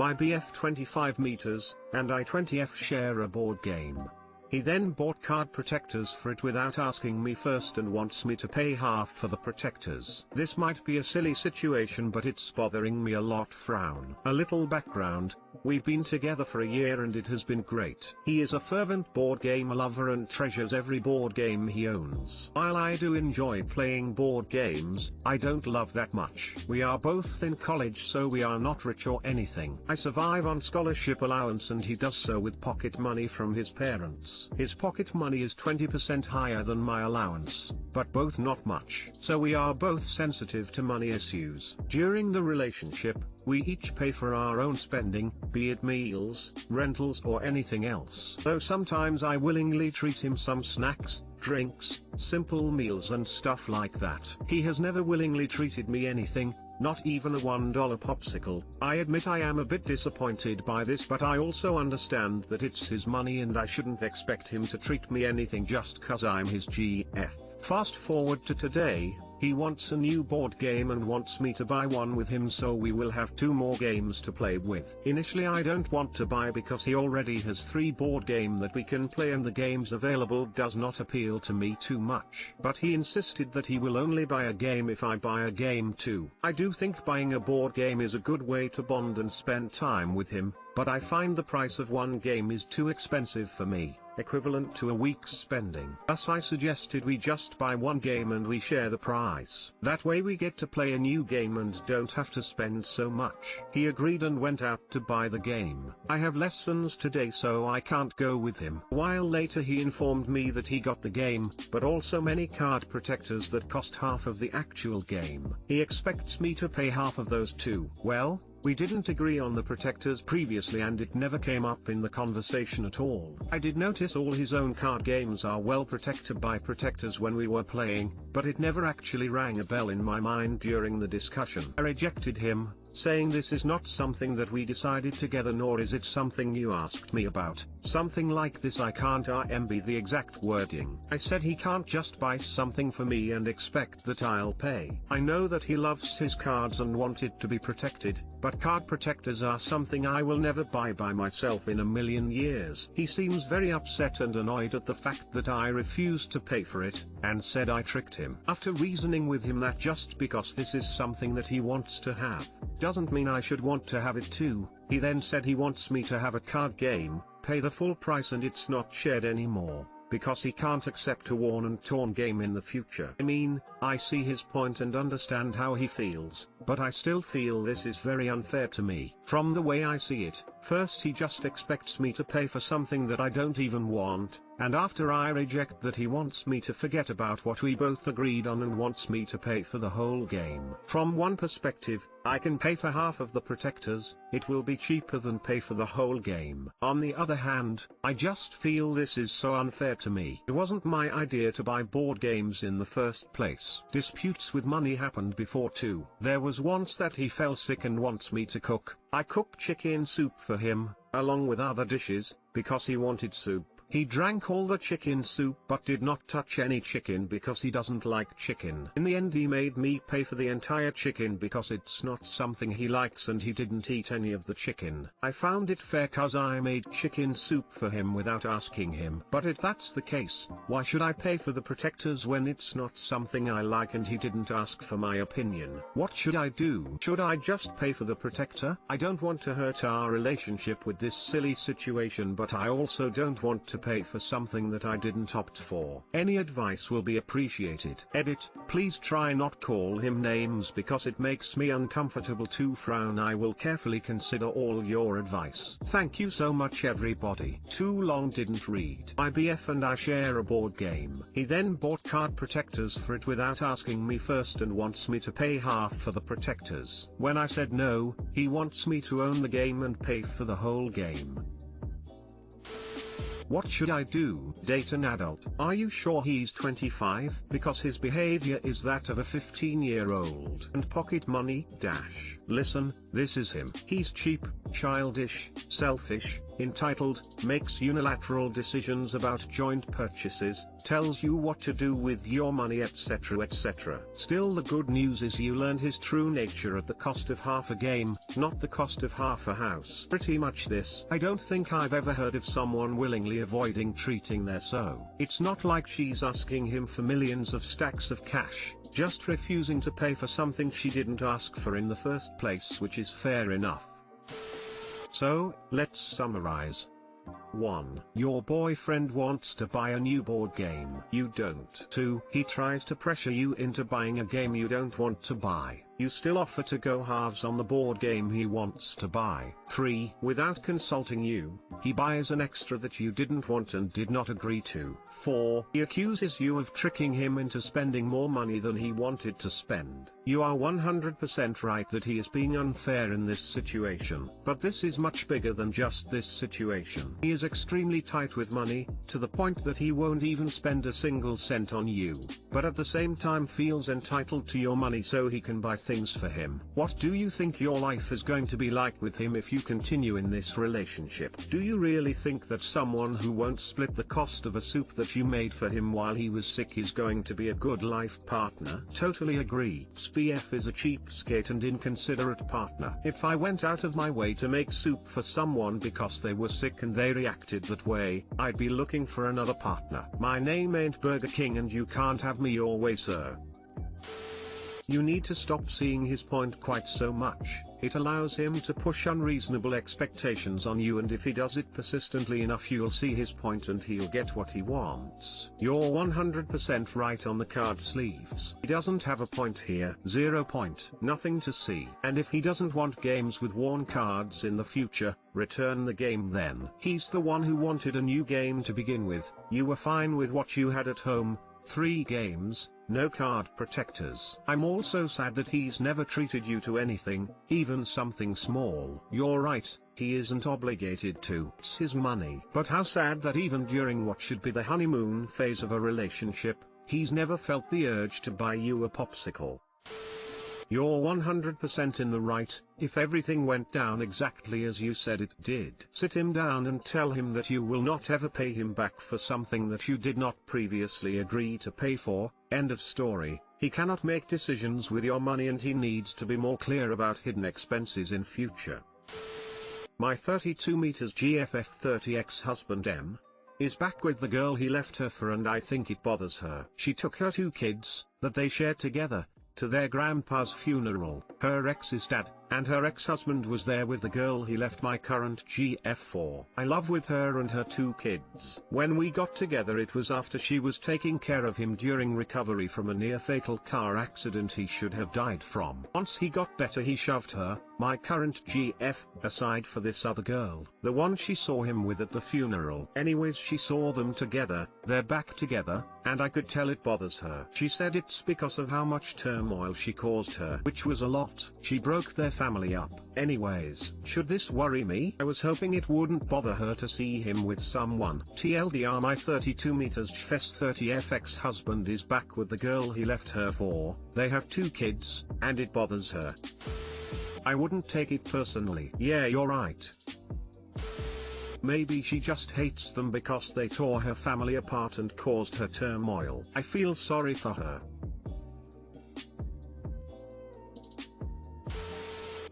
My BF 25 meters, and I 20F share a board game. He then bought card protectors for it without asking me first and wants me to pay half for the protectors. This might be a silly situation, but it's bothering me a lot. Frown. A little background. We've been together for a year and it has been great. He is a fervent board game lover and treasures every board game he owns. While I do enjoy playing board games, I don't love that much. We are both in college, so we are not rich or anything. I survive on scholarship allowance and he does so with pocket money from his parents. His pocket money is 20% higher than my allowance, but both not much. So we are both sensitive to money issues. During the relationship, we each pay for our own spending, be it meals, rentals or anything else. Though sometimes I willingly treat him some snacks, drinks, simple meals and stuff like that. He has never willingly treated me anything, not even a $1 popsicle. I admit I am a bit disappointed by this, but I also understand that it's his money and I shouldn't expect him to treat me anything just cause I'm his GF. Fast forward to today, he wants a new board game and wants me to buy one with him, so we will have 2 more games to play with. Initially I don't want to buy because he already has 3 board game that we can play and the games available does not appeal to me too much. But he insisted that he will only buy a game if I buy a game too. I do think buying a board game is a good way to bond and spend time with him, but I find the price of one game is too expensive for me, equivalent to a week's spending. Thus I suggested we just buy one game and we share the price. That way we get to play a new game and don't have to spend so much. He agreed and went out to buy the game. I have lessons today, so I can't go with him. A while later he informed me that he got the game, but also many card protectors that cost half of the actual game. He expects me to pay half of those too. Well, we didn't agree on the protectors previously and it never came up in the conversation at all. I did notice all his own card games are well protected by protectors when we were playing, but it never actually rang a bell in my mind during the discussion. I rejected him, saying this is not something that we decided together, nor is it something you asked me about. Something like this I can't remember the exact wording. I said he can't just buy something for me and expect that I'll pay. I know that he loves his cards and want it to be protected, but card protectors are something I will never buy by myself in a million years. He seems very upset and annoyed at the fact that I refused to pay for it, and said I tricked him. After reasoning with him that just because this is something that he wants to have, doesn't mean I should want to have it too, he then said he wants me to have a card game, pay the full price and it's not shared anymore, because he can't accept a worn and torn game in the future. I mean, I see his point and understand how he feels, but I still feel this is very unfair to me. From the way I see it, first he just expects me to pay for something that I don't even want, and after I reject that he wants me to forget about what we both agreed on and wants me to pay for the whole game. From one perspective, I can pay for half of the protectors, it will be cheaper than pay for the whole game. On the other hand, I just feel this is so unfair to me. It wasn't my idea to buy board games in the first place. Disputes with money happened before too. There was once that he fell sick and wants me to cook. I cooked chicken soup for him, along with other dishes, because he wanted soup. He drank all the chicken soup but did not touch any chicken because he doesn't like chicken. In the end he made me pay for the entire chicken because it's not something he likes and he didn't eat any of the chicken. I found it fair cause I made chicken soup for him without asking him. But if that's the case, why should I pay for the protectors when it's not something I like and he didn't ask for my opinion? What should I do? Should I just pay for the protector? I don't want to hurt our relationship with this silly situation, but I also don't want to pay for something that I didn't opt for. Any advice will be appreciated. Edit, please try not call him names because it makes me uncomfortable to frown. I will carefully consider all your advice. Thank you so much everybody. Too long didn't read. My BF and I share a board game. He then bought card protectors for it without asking me first and wants me to pay half for the protectors. When I said no, he wants me to own the game and pay for the whole game. What should I do? Date an adult. Are you sure he's 25? Because his behavior is that of a 15-year-old. And pocket money, dash. Listen, this is him. He's cheap, childish, selfish, entitled, makes unilateral decisions about joint purchases, tells you what to do with your money etc etc. Still the good news is you learned his true nature at the cost of half a game, not the cost of half a house. Pretty much this. I don't think I've ever heard of someone willingly avoiding treating their so. It's not like she's asking him for millions of stacks of cash, just refusing to pay for something she didn't ask for in the first place, which is fair enough. So, let's summarize. 1. Your boyfriend wants to buy a new board game. You don't. 2. He tries to pressure you into buying a game you don't want to buy. You still offer to go halves on the board game he wants to buy. 3. Without consulting you, he buys an extra that you didn't want and did not agree to. 4. He accuses you of tricking him into spending more money than he wanted to spend. You are 100% right that he is being unfair in this situation. But this is much bigger than just this situation. He is extremely tight with money, to the point that he won't even spend a single cent on you, but at the same time feels entitled to your money so he can buy things for him. What do you think your life is going to be like with him if you continue in this relationship? Do you really think that someone who won't split the cost of a soup that you made for him while he was sick is going to be a good life partner? Totally agree. SPF is a cheapskate and inconsiderate partner. If I went out of my way to make soup for someone because they were sick and they reacted that way, I'd be looking for another partner. My name ain't Burger King and you can't have me your way, sir. You need to stop seeing his point quite so much. It allows him to push unreasonable expectations on you, and if he does it persistently enough you'll see his point and he'll get what he wants. You're 100% right on the card sleeves. He doesn't have a point here. 0 point. Nothing to see. And if he doesn't want games with worn cards in the future, return the game then. He's the one who wanted a new game to begin with. You were fine with what you had at home. 3 games, no card protectors. I'm also sad that he's never treated you to anything, even something small. You're right, he isn't obligated to. It's his money. But how sad that even during what should be the honeymoon phase of a relationship, he's never felt the urge to buy you a popsicle. You're 100% in the right. If everything went down exactly as you said it did, sit him down and tell him that you will not ever pay him back for something that you did not previously agree to pay for. End of story. He cannot make decisions with your money and he needs to be more clear about hidden expenses in future. My 32 meters GFF30 ex-husband M is back with the girl he left her for, and I think it bothers her. She took her 2 kids, that they shared together, to their grandpa's funeral. Her ex's dad, and her ex-husband was there with the girl he left my current GF for. I love with her and her 2 kids. When we got together it was after she was taking care of him during recovery from a near-fatal car accident he should have died from. Once he got better he shoved her, my current GF, aside for this other girl, the one she saw him with at the funeral. Anyways, she saw them together, they're back together, and I could tell it bothers her. She said it's because of how much turmoil she caused her, which was a lot. She broke their family up. Anyways, should this worry me? I was hoping it wouldn't bother her to see him with someone. TLDR, my 32 meters GFS 30FX husband is back with the girl he left her for. They have 2 kids, and it bothers her. I wouldn't take it personally. Yeah, you're right. Maybe she just hates them because they tore her family apart and caused her turmoil. I feel sorry for her.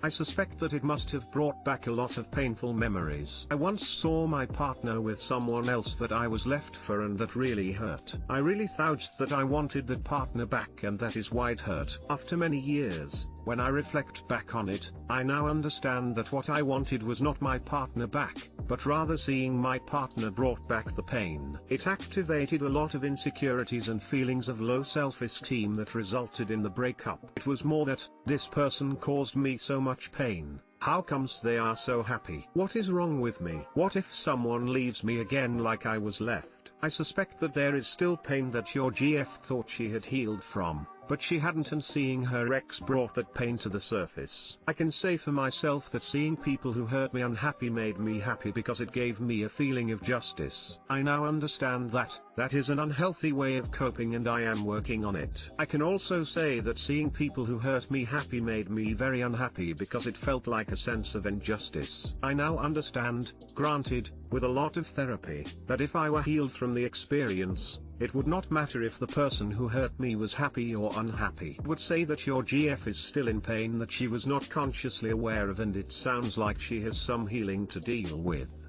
I suspect that it must have brought back a lot of painful memories. I once saw my partner with someone else that I was left for, and that really hurt. I really thought that I wanted that partner back, and that is why it hurt. After many years, when I reflect back on it, I now understand that what I wanted was not my partner back, but rather seeing my partner brought back the pain. It activated a lot of insecurities and feelings of low self-esteem that resulted in the breakup. It was more that, this person caused me so much pain. How comes they are so happy? What is wrong with me? What if someone leaves me again like I was left? I suspect that there is still pain that your GF thought she had healed from, but she hadn't, and seeing her ex brought that pain to the surface. I can say for myself that seeing people who hurt me unhappy made me happy because it gave me a feeling of justice. I now understand that that is an unhealthy way of coping, and I am working on it. I can also say that seeing people who hurt me happy made me very unhappy because it felt like a sense of injustice. I now understand, granted, with a lot of therapy, that if I were healed from the experience, it would not matter if the person who hurt me was happy or unhappy. It would say that your GF is still in pain that she was not consciously aware of, and it sounds like she has some healing to deal with.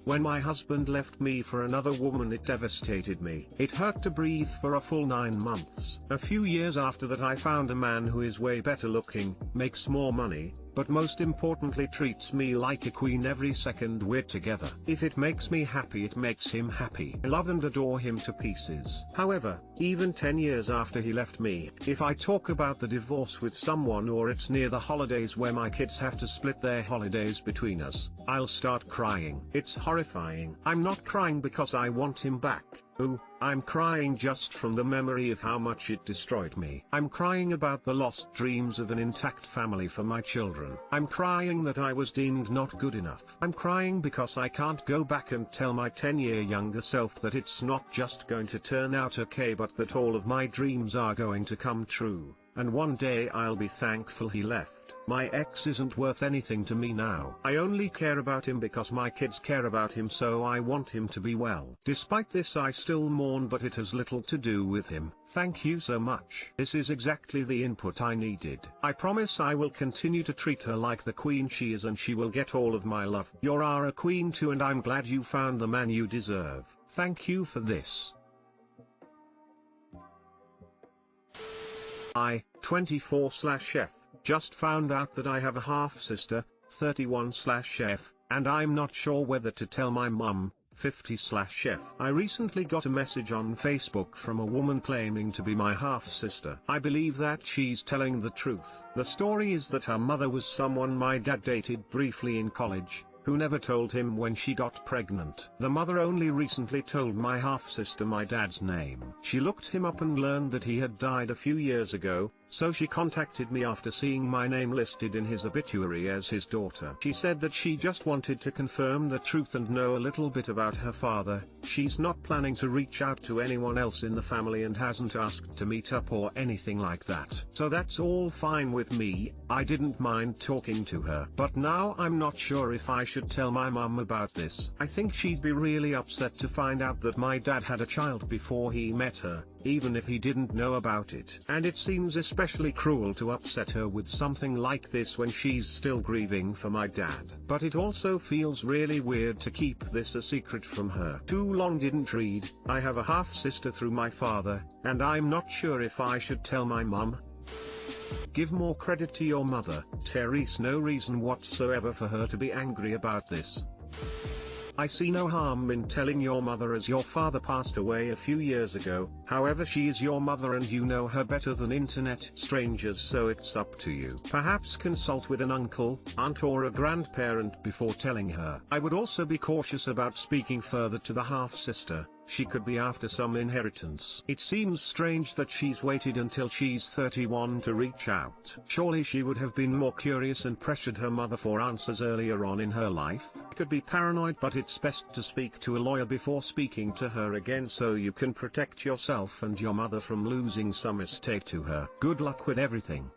When my husband left me for another woman, it devastated me. It hurt to breathe for a full 9 months. A few years after that, I found a man who is way better looking, makes more money, but most importantly treats me like a queen every second we're together. If it makes me happy, it makes him happy. I love and adore him to pieces. However, even 10 years after he left me, if I talk about the divorce with someone, or it's near the holidays where my kids have to split their holidays between us, I'll start crying. It's horrifying. I'm not crying because I want him back. Ooh, I'm crying just from the memory of how much it destroyed me. I'm crying about the lost dreams of an intact family for my children. I'm crying that I was deemed not good enough. I'm crying because I can't go back and tell my 10-year younger self that it's not just going to turn out okay, but that all of my dreams are going to come true, and one day I'll be thankful he left. My ex isn't worth anything to me now. I only care about him because my kids care about him, so I want him to be well. Despite this, I still mourn, but it has little to do with him. Thank you so much. This is exactly the input I needed. I promise I will continue to treat her like the queen she is, and she will get all of my love. You are a queen too, and I'm glad you found the man you deserve. Thank you for this. I, 24/F. Just found out that I have a half-sister, 31/F, and I'm not sure whether to tell my mum, 50/F. I recently got a message on Facebook from a woman claiming to be my half-sister. I believe that she's telling the truth. The story is that her mother was someone my dad dated briefly in college, who never told him when she got pregnant. The mother only recently told my half-sister my dad's name. She looked him up and learned that he had died a few years ago, so she contacted me after seeing my name listed in his obituary as his daughter. She said that she just wanted to confirm the truth and know a little bit about her father. She's not planning to reach out to anyone else in the family and hasn't asked to meet up or anything like that. So that's all fine with me. I didn't mind talking to her. But now I'm not sure if I should tell my mum about this. I think she'd be really upset to find out that my dad had a child before he met her, even if he didn't know about it. And it seems especially cruel to upset her with something like this when she's still grieving for my dad. But it also feels really weird to keep this a secret from her. Too long didn't read. I have a half-sister through my father, and I'm not sure if I should tell my mum. Give more credit to your mother, Therese. No reason whatsoever for her to be angry about this. I see no harm in telling your mother, as your father passed away a few years ago. However, she is your mother and you know her better than internet strangers, so it's up to you. Perhaps consult with an uncle, aunt or a grandparent before telling her. I would also be cautious about speaking further to the half-sister. She could be after some inheritance. It seems strange that she's waited until she's 31 to reach out. Surely she would have been more curious and pressured her mother for answers earlier on in her life. Could be paranoid, but it's best to speak to a lawyer before speaking to her again, so you can protect yourself and your mother from losing some estate to her. Good luck with everything.